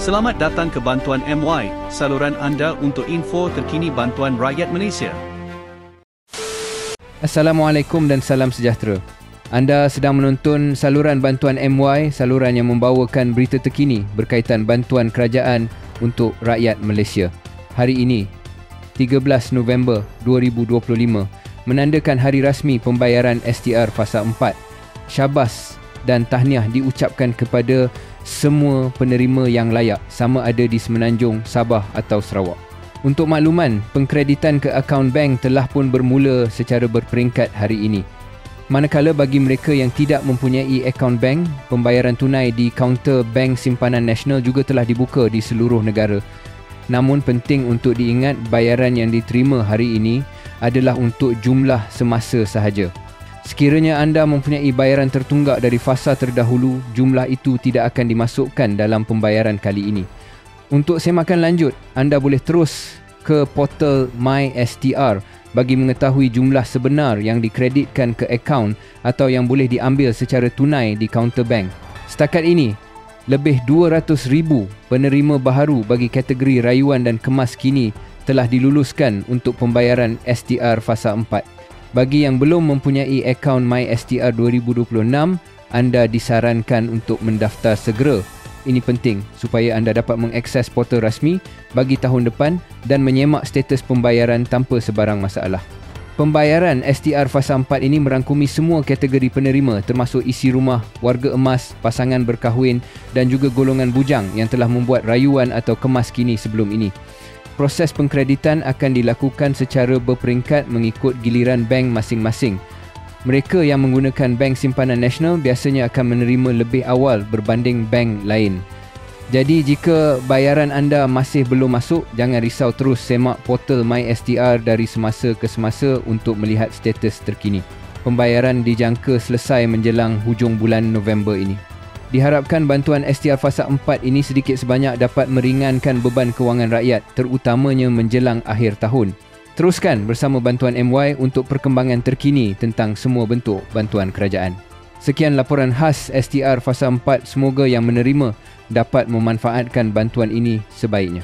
Selamat datang ke Bantuan MY, saluran anda untuk info terkini bantuan rakyat Malaysia. Assalamualaikum dan salam sejahtera. Anda sedang menonton saluran Bantuan MY, saluran yang membawakan berita terkini berkaitan bantuan kerajaan untuk rakyat Malaysia. Hari ini, 13 November 2025, menandakan hari rasmi pembayaran STR Fasa 4. Syabas dan tahniah diucapkan kepada semua penerima yang layak, sama ada di Semenanjung, Sabah atau Sarawak. Untuk makluman, pengkreditan ke akaun bank telah pun bermula secara berperingkat hari ini. Manakala bagi mereka yang tidak mempunyai akaun bank, pembayaran tunai di kaunter Bank Simpanan Nasional juga telah dibuka di seluruh negara. Namun penting untuk diingat, bayaran yang diterima hari ini adalah untuk jumlah semasa sahaja. Sekiranya anda mempunyai bayaran tertunggak dari fasa terdahulu, jumlah itu tidak akan dimasukkan dalam pembayaran kali ini. Untuk semakan lanjut, anda boleh terus ke portal MySTR bagi mengetahui jumlah sebenar yang dikreditkan ke akaun atau yang boleh diambil secara tunai di kaunter bank. Setakat ini, lebih 200,000 penerima baharu bagi kategori rayuan dan kemas kini telah diluluskan untuk pembayaran STR Fasa 4. Bagi yang belum mempunyai akaun MySTR 2026, anda disarankan untuk mendaftar segera. Ini penting supaya anda dapat mengakses portal rasmi bagi tahun depan dan menyemak status pembayaran tanpa sebarang masalah. Pembayaran STR Fasa 4 ini merangkumi semua kategori penerima termasuk isi rumah, warga emas, pasangan berkahwin dan juga golongan bujang yang telah membuat rayuan atau kemas kini sebelum ini. Proses pengkreditan akan dilakukan secara berperingkat mengikut giliran bank masing-masing. Mereka yang menggunakan Bank Simpanan Nasional biasanya akan menerima lebih awal berbanding bank lain. Jadi jika bayaran anda masih belum masuk, jangan risau, terus semak portal MySTR dari semasa ke semasa untuk melihat status terkini. Pembayaran dijangka selesai menjelang hujung bulan November ini. Diharapkan bantuan STR Fasa 4 ini sedikit sebanyak dapat meringankan beban kewangan rakyat, terutamanya menjelang akhir tahun. Teruskan bersama Bantuan MY untuk perkembangan terkini tentang semua bentuk bantuan kerajaan. Sekian laporan khas STR Fasa 4, semoga yang menerima dapat memanfaatkan bantuan ini sebaiknya.